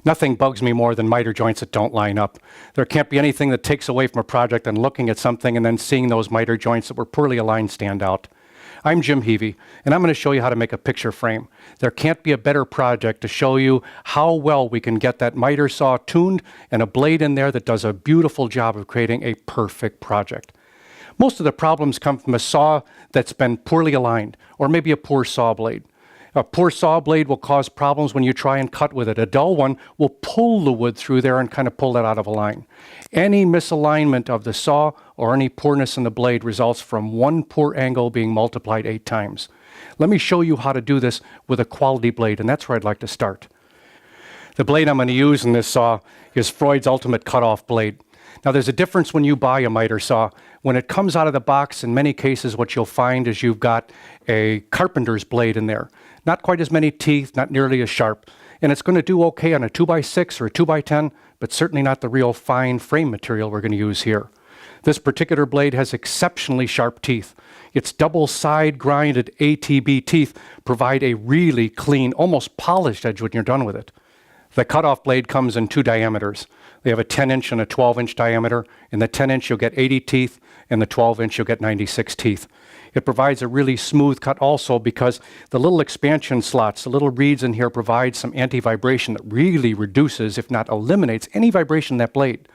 Nothing bugs me more than miter joints that don't line up. There can't be anything that takes away from a project than looking at something and then seeing those miter joints that were poorly aligned stand out. I'm Jim Heavey, and I'm going to show you how to make a picture frame. There can't be a better project to show you how well we can get that miter saw tuned and a blade in there that does a beautiful job of creating a perfect project. Most of the problems come from a saw that's been poorly aligned, or maybe a poor saw blade. A poor saw blade will cause problems when you try and cut with it. A dull one will pull the wood through there and kind of pull that out of a line. Any misalignment of the saw or any poorness in the blade results from one poor angle being multiplied 8 times. Let me show you how to do this with a quality blade, and that's where I'd like to start. The blade I'm going to use in this saw is Freud's Ultimate Cutoff Blade. Now there's a difference when you buy a miter saw. When it comes out of the box, in many cases what you'll find is you've got a carpenter's blade in there. Not quite as many teeth, not nearly as sharp, and it's going to do okay on a 2x6 or a 2x10, but certainly not the real fine frame material we're going to use here. This particular blade has exceptionally sharp teeth. Its double side grinded ATB teeth provide a really clean, almost polished edge when you're done with it. The cutoff blade comes in 2 diameters. They have a 10-inch and a 12-inch diameter. In the 10-inch you'll get 80 teeth, in the 12-inch you'll get 96 teeth. It provides a really smooth cut also because the little expansion slots, the little reeds in here provide some anti-vibration that really reduces, if not eliminates, any vibration in that blade.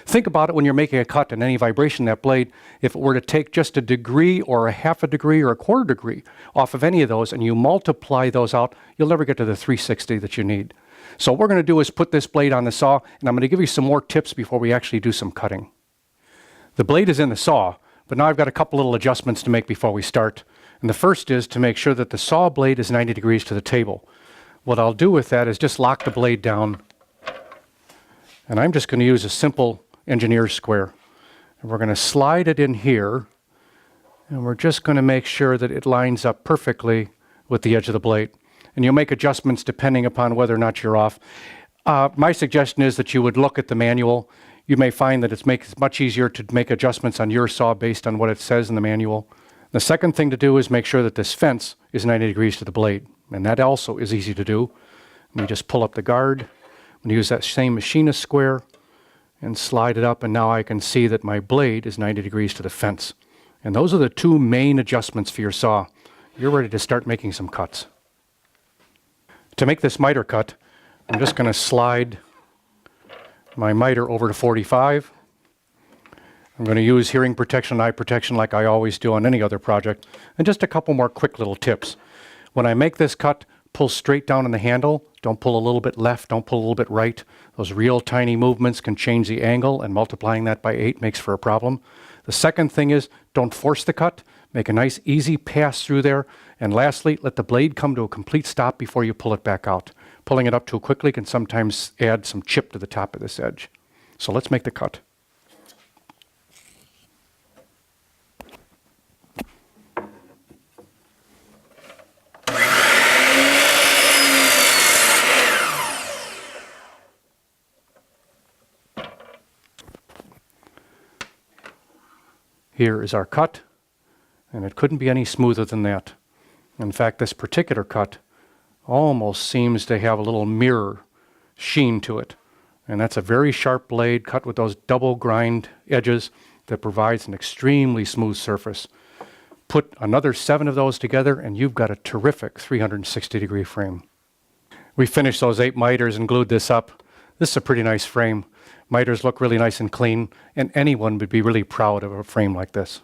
Think about it when you're making a cut and any vibration in that blade. If it were to take just a degree or a half a degree or a quarter degree off of any of those and you multiply those out, you'll never get to the 360 that you need. So what we're going to do is put this blade on the saw, and I'm going to give you some more tips before we actually do some cutting. The blade is in the saw, but now I've got a couple little adjustments to make before we start. And the first is to make sure that the saw blade is 90 degrees to the table. What I'll do with that is just lock the blade down. And I'm just going to use a simple engineer's square. And we're going to slide it in here, and we're just going to make sure that it lines up perfectly with the edge of the blade. And you'll make adjustments depending upon whether or not you're off. My suggestion is that you would look at the manual. You may find that it's much easier to make adjustments on your saw based on what it says in the manual. The second thing to do is make sure that this fence is 90 degrees to the blade. And that also is easy to do. Let me just pull up the guard. I'm going to use that same machinist square and slide it up, and now I can see that my blade is 90 degrees to the fence. And those are the 2 main adjustments for your saw. You're ready to start making some cuts. To make this miter cut, I'm just going to slide my miter over to 45. I'm going to use hearing protection and eye protection like I always do on any other project. And just a couple more quick little tips. When I make this cut, pull straight down on the handle. Don't pull a little bit left, don't pull a little bit right. Those real tiny movements can change the angle, and multiplying that by 8 makes for a problem. The second thing is don't force the cut. Make a nice easy pass through there. And lastly, let the blade come to a complete stop before you pull it back out. Pulling it up too quickly can sometimes add some chip to the top of this edge. So let's make the cut. Here is our cut, and it couldn't be any smoother than that. In fact, this particular cut almost seems to have a little mirror sheen to it. And that's a very sharp blade cut with those double grind edges that provides an extremely smooth surface. Put another 7 of those together and you've got a terrific 360 degree frame. We finished those 8 miters and glued this up. This is a pretty nice frame. Miters look really nice and clean, and anyone would be really proud of a frame like this.